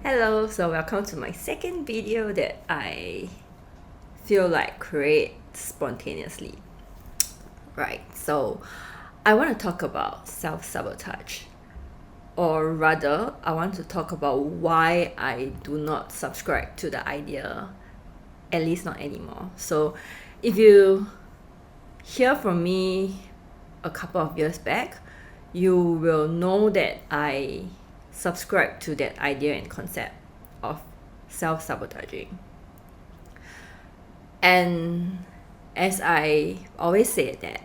Hello, so welcome to my second video that I feel like create spontaneously. Right, so I want to talk about self-sabotage, or rather I want to talk about why I do not subscribe to the idea, at least not anymore. So if you hear from me a couple of years back, you will know that I subscribe to that idea and concept of self-sabotaging. And as I always say that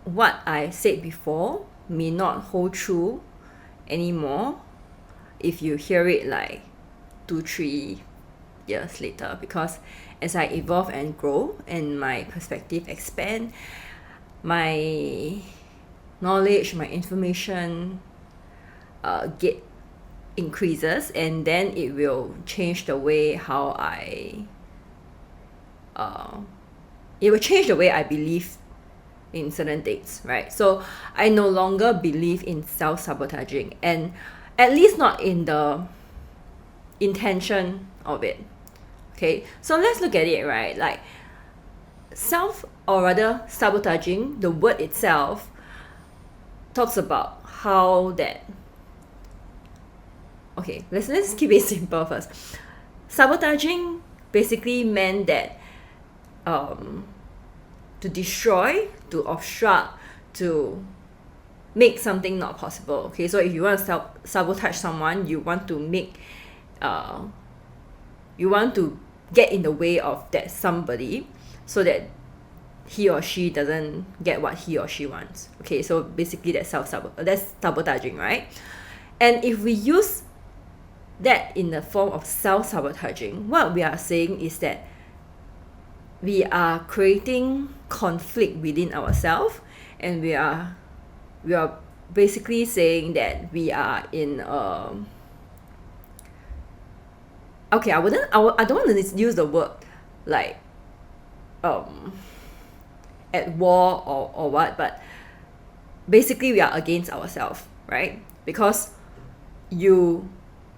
what I said before may not hold true anymore if you hear it like 2-3 years later, because as I evolve and grow and my perspective expand, my knowledge, my information get increases, and then it will change the way how it will change the way I believe in certain things, right? So I no longer believe in self-sabotaging, and at least not in the intention of it. Okay, so let's look at it, right? Like sabotaging, the word itself talks about how that. Okay, let's keep it simple first. Sabotaging basically meant that to destroy, to obstruct, to make something not possible. Okay, so if you want to sabotage someone, you want to get in the way of that somebody so that he or she doesn't get what he or she wants. Okay, so basically that's sabotaging, right? And if we use that in the form of self-sabotaging, what we are saying is that we are creating conflict within ourselves, and we are basically saying that we are in okay, I don't want to use the word like at war or what, but basically we are against ourselves, right? Because you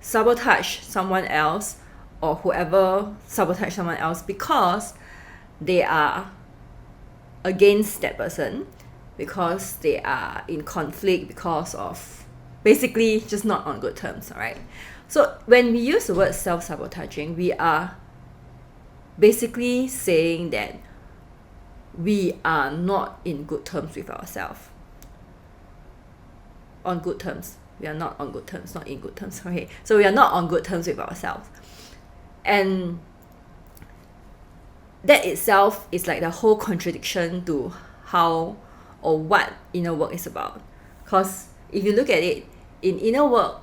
sabotage someone else, or whoever sabotage someone else, because they are against that person, because they are in conflict, because of basically just not on good terms, right? So when we use the word self-sabotaging, we are basically saying that we are not in good terms with ourselves. On good terms. We are not on good terms, not in good terms. Okay, so we are not on good terms with ourselves. And that itself is like the whole contradiction to how or what inner work is about. Because if you look at it, in inner work,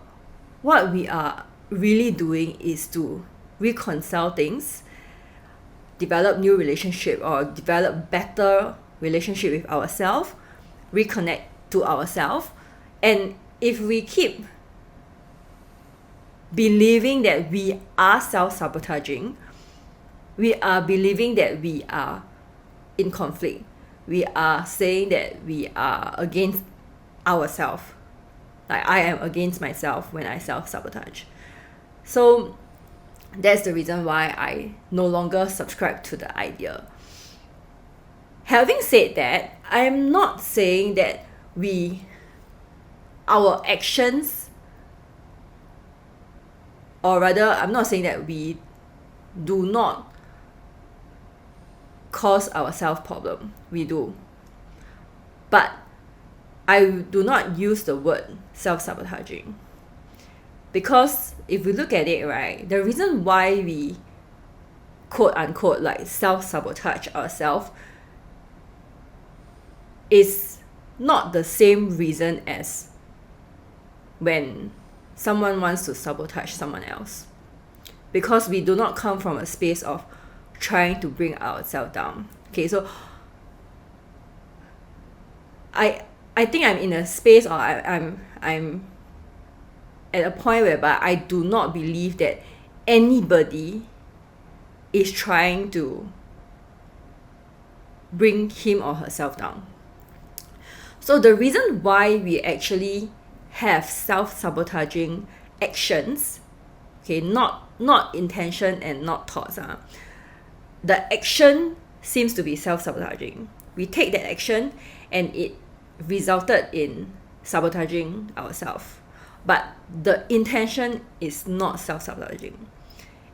what we are really doing is to reconcile things, develop new relationship, or develop better relationship with ourselves, reconnect to ourselves. And if we keep believing that we are self-sabotaging, we are believing that we are in conflict. We are saying that we are against ourselves. Like I am against myself when I self-sabotage. So that's the reason why I no longer subscribe to the idea. Having said that, I am not saying that our actions, or rather, I'm not saying that we do not cause ourselves problem. We do. But I do not use the word self-sabotaging. Because if we look at it, right, the reason why we quote unquote like self-sabotage ourselves is not the same reason as when someone wants to sabotage someone else. Because we do not come from a space of trying to bring ourselves down. Okay, so I think I'm in a space, or I'm at a point whereby I do not believe that anybody is trying to bring him or herself down. So the reason why we actually have self-sabotaging actions Okay, not intention and not thoughts. The action seems to be self-sabotaging. We take that action and it resulted in sabotaging ourselves. But the intention is not self-sabotaging.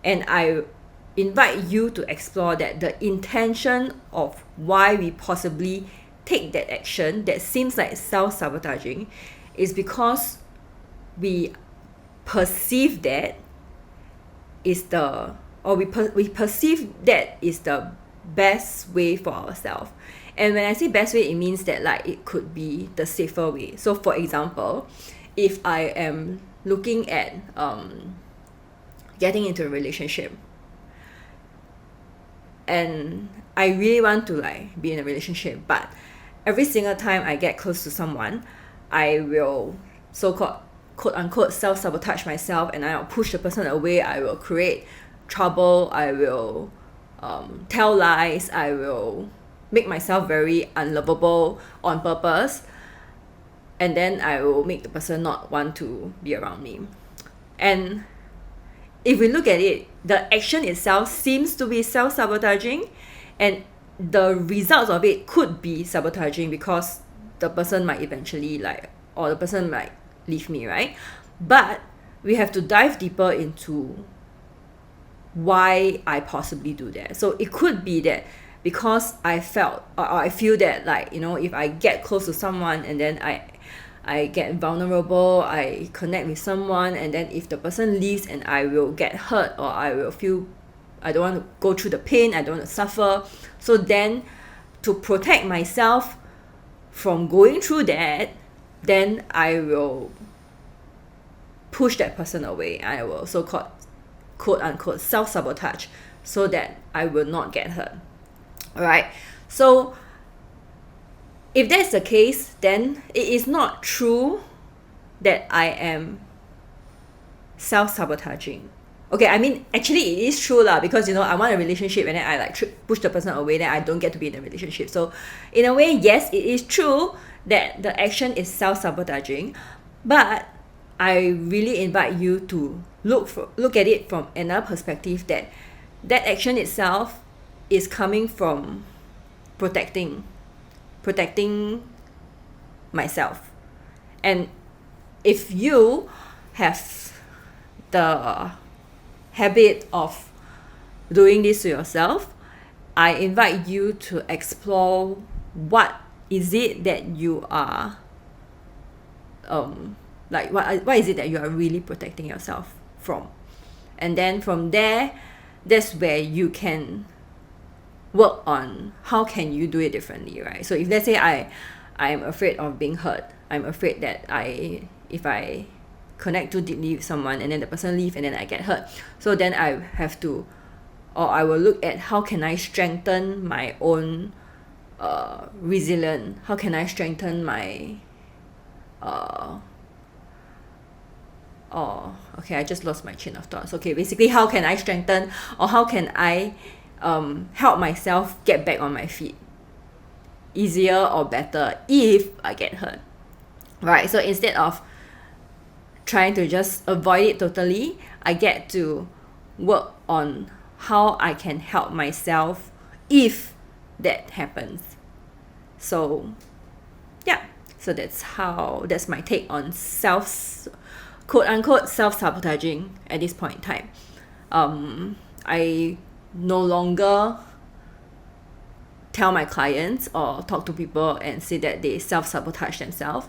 And I invite you to explore that the intention of why we possibly take that action that seems like self-sabotaging is because we perceive that is the we perceive that is the best way for ourselves. And when I say best way, it means that like it could be the safer way. So for example, if I am looking at getting into a relationship and I really want to like be in a relationship, but every single time I get close to someone, I will so-called quote-unquote self-sabotage myself, and I'll push the person away. I will create trouble. I will tell lies. I will make myself very unlovable on purpose, and then I will make the person not want to be around me. And if we look at it, the action itself seems to be self-sabotaging, and the results of it could be sabotaging because the person might eventually or the person might leave me, right? But we have to dive deeper into why I possibly do that. So it could be that because I felt or I feel that if I get close to someone and then I get vulnerable, I connect with someone, and then if the person leaves and I will get hurt or I will feel I don't want to go through the pain, I don't want to suffer. So then to protect myself from going through that, then I will push that person away. I will so-called quote-unquote self-sabotage so that I will not get hurt. Alright, so if that's the case, then it is not true that I am self-sabotaging. Okay, I mean, actually it is true because I want a relationship and then I push the person away, then I don't get to be in a relationship. So in a way, yes, it is true that the action is self-sabotaging, but I really invite you to look at it from another perspective, that action itself is coming from protecting myself. And if you have the habit of doing this to yourself, I invite you to explore what is it that you are what is it that you are really protecting yourself from. And then from there, that's where you can work on how can you do it differently, right? So if let's say I'm afraid of being hurt, I'm afraid that if I connect too deeply with someone and then the person leave and then I get hurt, so then I have to, or I will look at how can I strengthen my own resilience, how can I strengthen my I just lost my train of thoughts. Okay, basically how can I strengthen or how can I help myself get back on my feet easier or better if I get hurt, right? So instead of trying to just avoid it totally, I get to work on how I can help myself if that happens. So yeah, so that's my take on quote-unquote self-sabotaging at this point in time. I no longer tell my clients or talk to people and say that they self-sabotage themselves.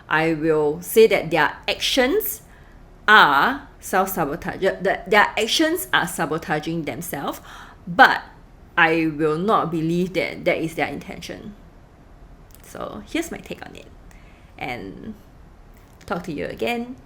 I will say that their actions are self-sabotage. Their actions are sabotaging themselves, but I will not believe that that is their intention. So here's my take on it. And talk to you again